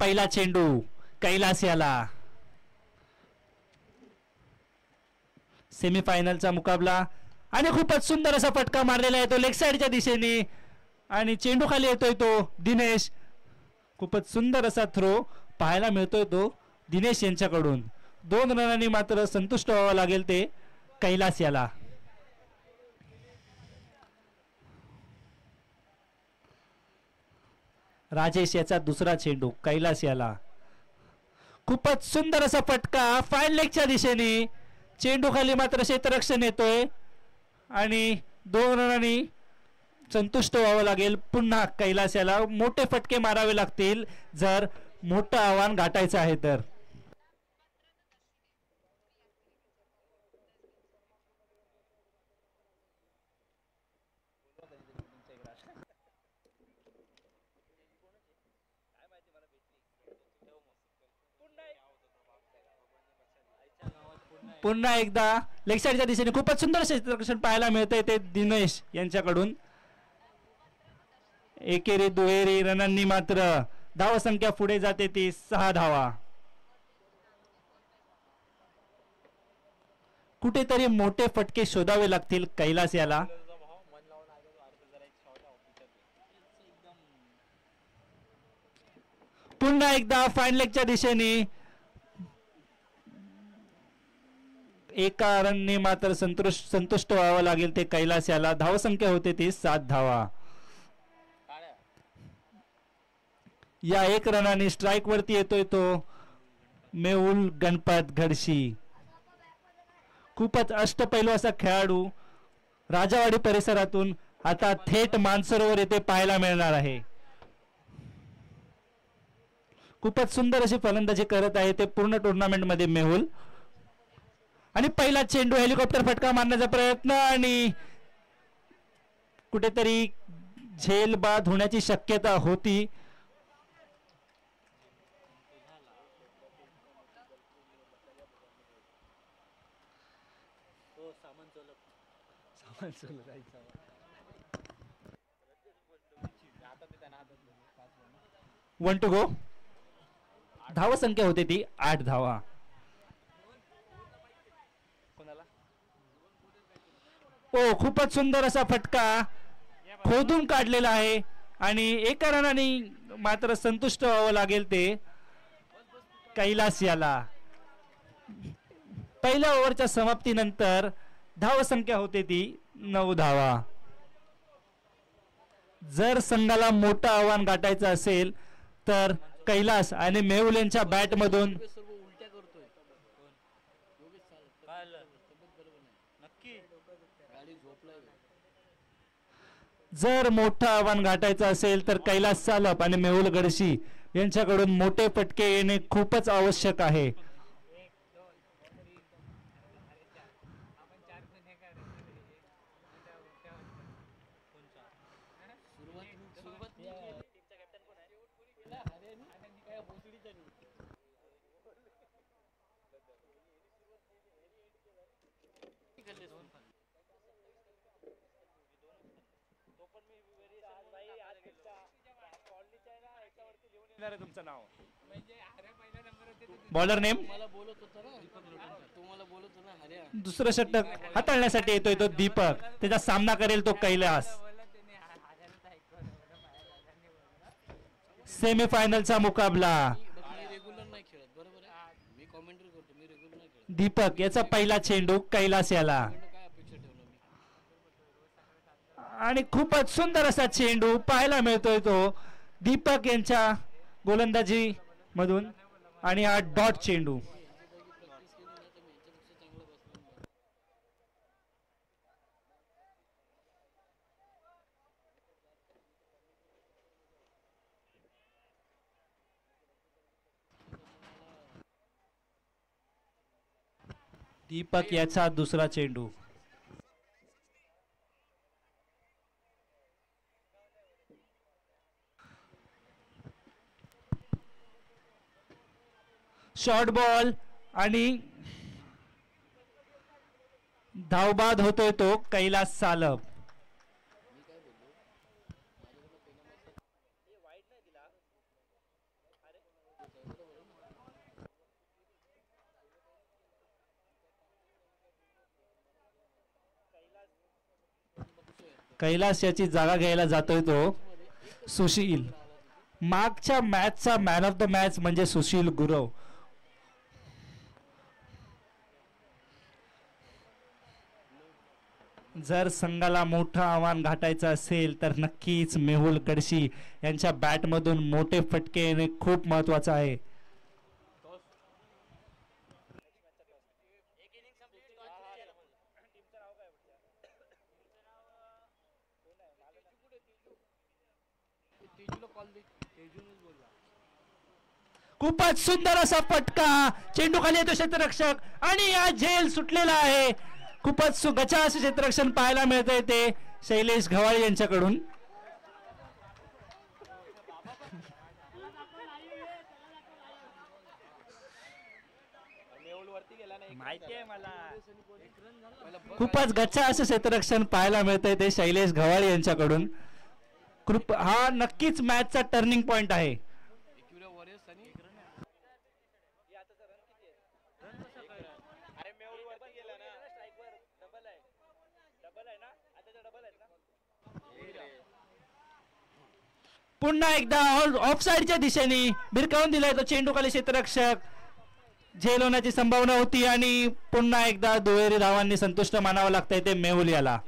पहिला चेंडू कैलास याला. सेमीफायनलचा मुकाबला आणि खूपच सुंदर असा फटका मारलेला आहे तो लेग साइडच्या दिशेने आणि चेंडू खाली येतोय तो दिनेश. खूपच सुंदर असा थ्रो पाहायला मिळतोय तो दिनेश यांच्याकडून. 2 रनांनी मात्र संतुष्ट व्हावं लागेल ते कैलास याला. राजेश याचा दुसरा चेंडू कैलास याला. खूपच सुंदर असा फटका फाईन लेगच्या दिशेने. चेंडू खाली मात्र क्षेत्ररक्षण येतोय आणि 2 रनांनी संतुष्ट व्हावं लागेल पुन्हा कैलास याला. मोठे फटके मारावे लागतील जर मोठं आव्हान गाठायचं आहे तर. पुन्हा एकदा लेग साइडच्या दिशेने खूपच सुंदर क्षेत्ररक्षण पाहायला मिळतंय ते दिनेश यांच्याकडून. एकेरी दुहेरी रनांनी मात्र धाव संख्या पुढे जाते ती 6 धावा. कुठेतरी मोठे फटके शोधावे लागतील कैलास याला. पुन्हा एकदा फाईन लेगच्या दिशेने एका रनने मात्र संतुष्ट व्हावं लागेल ते कैलास याला. धावसंख्या होते ती 7 धावा. या 1 रनाने स्ट्राइक वरती येतोय तो मेहुल गणपत घडशी. खूपच अष्टपैलू असा खेळाडू राजावाडी परिसरातून आता थेट मानसरोवर येथे पाहायला मिळणार आहे. खूपच सुंदर अशी फलंदाजी करत आहे ते पूर्ण टुर्नामेंट मध्ये मेहुल. आणि पहिला चेंडू हेलिकॉप्टर फटका मारण्याचा प्रयत्न आणि कुठेतरी झेल बाद होण्याची शक्यता होती. One to go. धाव संख्या होते ती 8 धावा. ओ खूपच सुंदर असा फटका खोदून काढलेला आहे आणि एका रनाने मात्र संतुष्ट व्हावं लागेल ते कैलास याला. पहिल्या ओव्हरच्या समाप्तीनंतर धाव संख्या होते ती 9 धावा. जर संघाला मोठं आव्हान गाठायचं असेल तर कैलास आणि मेहुल यांच्या बॅट मधून जर मोठं आव्हान गाठायचं असेल तर कैलास सालप आणि मेहुल गडशी यांच्याकडून मोठे फटके येणे खूपच आवश्यक आहे. तुमचं नाव बॉलर नेम दुसरं षटक हाताळण्यासाठी येतोय तो दीपक. त्याचा सामना करेल तो कैलास. सेमीफायनलचा मुकाबला दीपक याचा पहिला चेंडू कैलास याला आणि खूपच सुंदर असा चेंडू पाहायला मिळतोय तो दीपक यांच्या गोलंदाजी मधून आणि हा डॉट चेंडू. दीपक याचा दुसरा चेंडू. शॉर्ट बॉल आणि धावबाद होतोय तो कैलास सालप. कैलास याची जागा घ्यायला जातोय तो सुशील. मागच्या मॅचचा मॅन ऑफ द मॅच म्हणजे सुशील गुरव. जर संघाला मोठं आव्हान गाठायचं असेल तर नक्कीच मेहुल कडशी यांच्या बॅटमधून मोठे फटके येणे खूप महत्वाचं आहे. खूपच सुंदर असा फटका, चेंडू खाली येतो क्षेत्ररक्षक आणि या झेल सुटलेला आहे. खूपच गचा असे क्षेत्ररक्षण पाहायला मिळतंय ते शैलेश घवाळे यांच्याकडून. खूपच गच्चा असे क्षेत्ररक्षण पाहायला मिळतंय ते शैलेश घवाळे यांच्याकडून. हा नक्कीच मॅचचा टर्निंग पॉइंट आहे. पुन्हा एकदा ऑफ साइडच्या दिशेने भिरकावून दिलाय तो चेंडू खाली क्षेत्ररक्षक. झेल होण्याची संभावना होती आणि पुन्हा एकदा दुहेरी धावांनी संतुष्ट मानावं लागतंय ते मेहुल याला.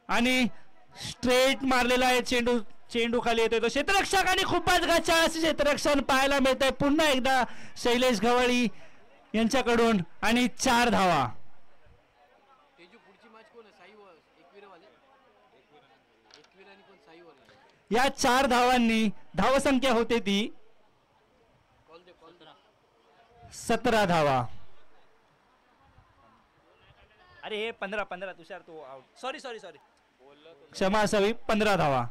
आणि स्ट्रेट मारलेला आहे चेंडू. चेंडू खाली येतोय तो क्षेत्ररक्षक आणि खूपच गच्चा असे क्षेत्ररक्षण पाहायला मिळत आहे पुन्हा एकदा शैलेश घवाळी यांच्याकडून. आणि 4 धावा. या 4 धावांनी धावसंख्या होते ती 17 धावा. अरे हे 15 तुषार तू आउट. सॉरी क्षमा असावी. 15 धावा.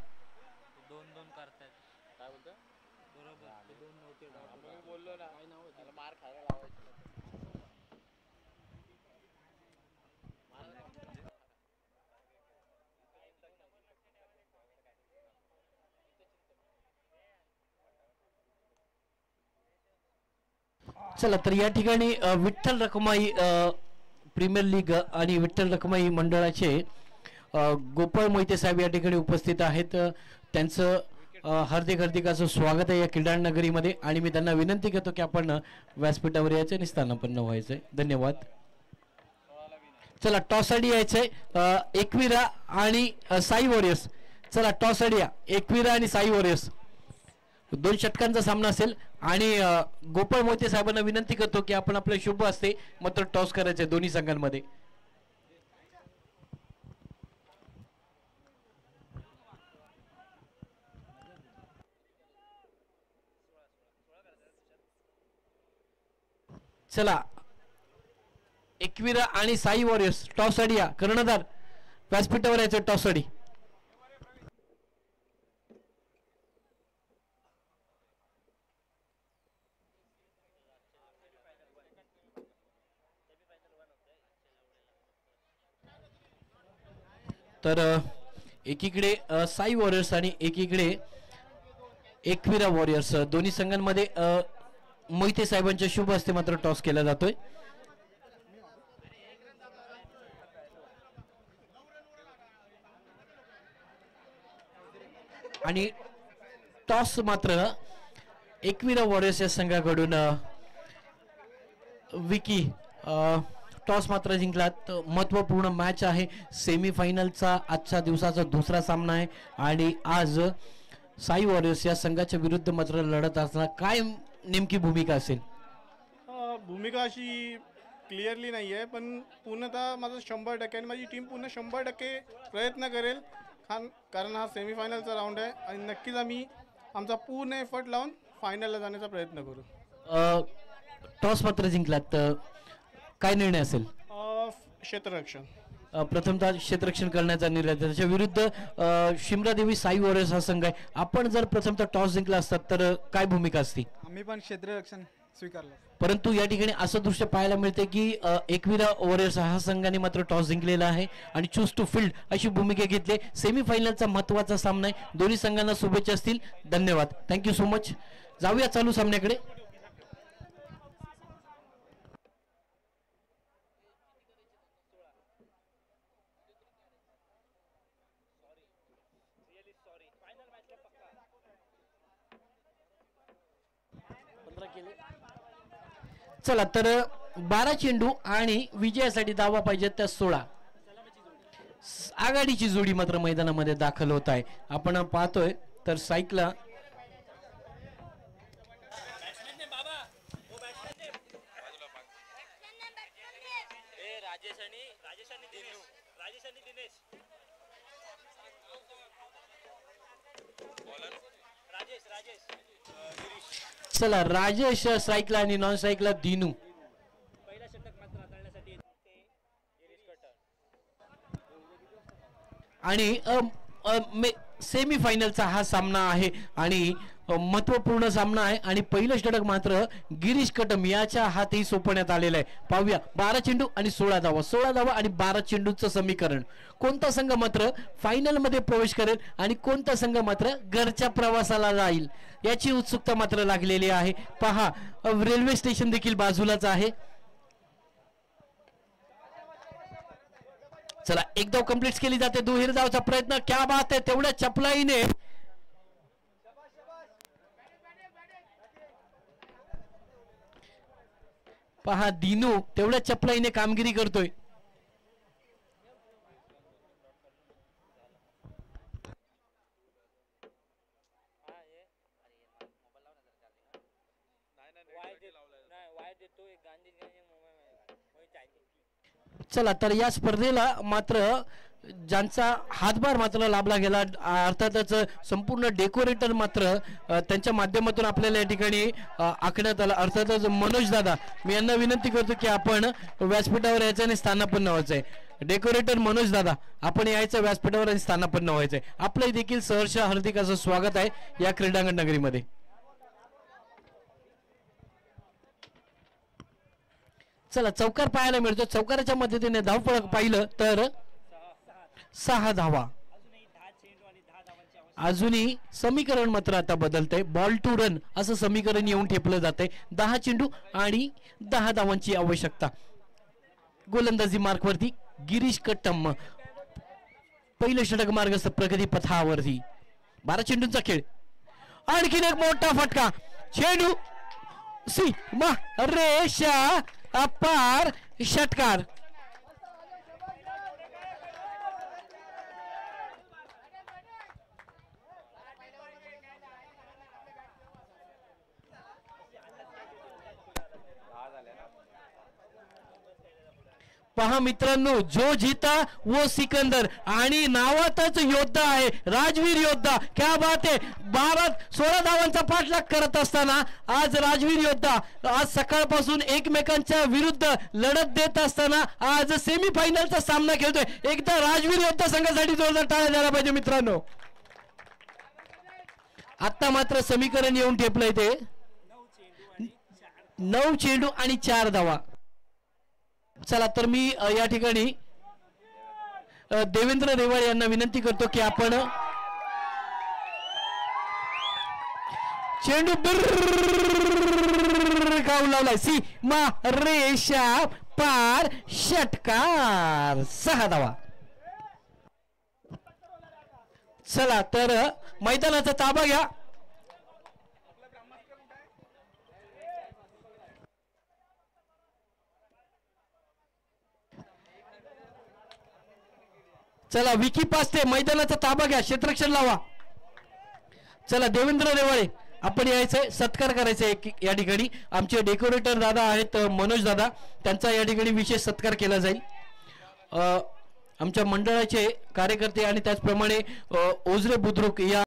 चला तर या ठिकाणी विठ्ठल रखुमाई प्रीमियर लीग आणि विठ्ठल रखुमाई मंडळाचे गोपाळ मोहिते साहेब या ठिकाणी उपस्थित आहेत. त्यांचं हार्दिक असं स्वागत आहे या क्रीडा नगरीमध्ये. आणि मी त्यांना विनंती करतो की आपण व्यासपीठावर यायचं आणि स्थानापन्न व्हायचंय. धन्यवाद. चला टॉस साठी यायचंय एकविरा आणि साई वॉरियर्स. चला टॉस साठी या. एकविरा आणि साई वॉरियर्स 2 षटकांचा सामना असेल. आणि गोपाळ मोहिते साहेबांना विनंती करतो की आपण आपले शुभ असते मात्र टॉस करायचे दोन्ही संघांमध्ये. चला एकविरा आणि साई वॉरियर्स टॉस साठी या. कर्णधार व्यासपीठावर यायचं टॉस साठी. तर एकीकडे साई वॉरियर्स आणि एकीकडे एकविरा वॉरियर्स दोन्ही संघांमध्ये मोहिते साहेबांच्या शुभ हस्ते मात्र टॉस केला जातोय. आणि टॉस मात्र एकविरा वॉरियर्स या संघाकडून विकी टॉस मात्र जिंकलात. महत्वपूर्ण मॅच आहे. सेमीफायनलचा आजच्या दिवसाचा दुसरा सामना आहे. आणि आज साई वॉरियर्स या संघाच्या विरुद्ध मात्र लढत असताना काय नेमकी भूमिका असेल? भूमिका अशी क्लिअरली नाही आहे पण पूर्णतः माझं 100% आणि माझी टीम पूर्ण 100% प्रयत्न करेल. कारण हा सेमीफायनलचा राऊंड आहे आणि नक्कीच आम्ही आमचा पूर्ण एफर्ट लावून फायनलला जाण्याचा प्रयत्न करू. टॉस मात्र जिंकलात काय निर्णय असेल? क्षेत्ररक्षण. प्रथमतः क्षेत्ररक्षण करण्याचा निर्णय. त्याच्या विरुद्ध शिमरादेवी साई वॉरियर्स हा संघ आहे. आपण जर प्रथमतः टॉस जिंकला असतात तर काय भूमिका असती? आम्ही पण क्षेत्ररक्षण स्वीकारलं. परंतु या ठिकाणी असं दृश्य पाहायला मिळते की एकविरा वॉरियर्स हा संघाने मात्र टॉस जिंकलेला आहे आणि चूज टू फील्ड अशी भूमिका घेतली. सेमीफायनलचा महत्त्वाचा सामना आहे. दोन्ही संघांना शुभेच्छा असतील. धन्यवाद. Thank you so much. जाऊया चालू सामन्याकडे. चला तर 12 चेंडू आणि विजयासाठी धावा पाहिजेत त्या 16. आघाडीची जोडी मात्र मैदानामध्ये दाखल होत आहे. आपण पाहतोय तर साईकला चला राजेश साईकला आणि नॉन साईकला दिनू. आणि सेमी फायनलचा हा सामना आहे आणि महत्वपूर्ण सामना आहे आणि पहिलं षटक मात्र गिरीश कटम याच्या हाती सोपवण्यात आलेलं आहे. पाहूया 12 चेंडू आणि 16 धावा. 16 धावा आणि 12 चेंडूचं समीकरण. कोणता संघ मात्र फायनल मध्ये प्रवेश करेल आणि कोणता संघ मात्र घरच्या प्रवासाला जाईल याची उत्सुकता मात्र लागलेली आहे. पहा रेल्वे स्टेशन देखील बाजूलाच आहे. चला एक धाव कंप्लीट केली जाते. दुहेरी धावचा प्रयत्न. क्या बात आहे. तेवढ्या चपलाईने पहा दिनू तेवढ्या चपलाईने कामगिरी करतोय. चला तर या स्पर्धेला मात्र ज्यांचा हातभार मात्र लाभला गेला अर्थातच संपूर्ण डेकोरेटर मात्र त्यांच्या माध्यमातून आपल्याला या ठिकाणी आखण्यात आला. अर्थातच मनोज दादा मी यांना विनंती करतो की आपण व्यासपीठावर यायचं आणि स्थानापन्न व्हायचंय. डेकोरेटर मनोज दादा आपण यायचं व्यासपीठावर आणि स्थानापन्न व्हायचंय. आपलं देखील सहर्ष हार्दिक असं स्वागत आहे या क्रीडांगण नगरीमध्ये. चला चौकार पाहायला मिळतो. चौकाराच्या मदतीने धावफलक पाहिलं तर 6 धावा. अजूनही समीकरण मात्र आता बदलतंय. बॉल टू रन असं समीकरण येऊन ठेपलं जाते. 10 चेंडू आणि 10 धावांची आवश्यकता. गोलंदाजी मार्कवरती गिरीश कट्टम. पहिलं षटक मार्गस्थ प्रगती पथावरती. 12 चेंडूंचा खेळ. आणखीन एक मोठा फटका. चेंडू सीमा रेषा अपार षटकार. पहा मित्रांनो जो जीता वो सिकंदर आणि नावातच योद्धा आहे. राजवीर योद्धा. क्या बात आहे. 16 धावांचा पाठलाग करत असताना आज राजवीर योद्धा आज सकाळपासून एकमेकांच्या विरुद्ध लढत देत असताना आज सेमीफायनलचा सामना खेळतोय. एकदा राजवीर योद्धा संघासाठी जोरदार टाळ्या द्यायला पाहिजे मित्रांनो. आता मात्र समीकरण येऊन ठेपलंय ते 9 चेंडू आणि 4 धावा. चला तर मी या ठिकाणी देवेंद्र रेवाळे यांना विनंती करतो की आपण चेंडू गाव लावलाय. सीमा रेषा पार षटकार. 6 धावा. चला तर मैदानाचा ताबा घ्या. चला विकी पास्ते मैदानाचा ताबा घ्या. क्षेत्ररक्षण लावा. चला देवेंद्र रेवाळे आपण यायचंय. सत्कार करायचा या ठिकाणी. आमचे डेकोरेटर दादा आहेत मनोज दादा. त्यांचा या ठिकाणी विशेष सत्कार केला जाईल. आमच्या मंडळाचे कार्यकर्ते आणि त्याचप्रमाणे ओझरे बुद्रुक या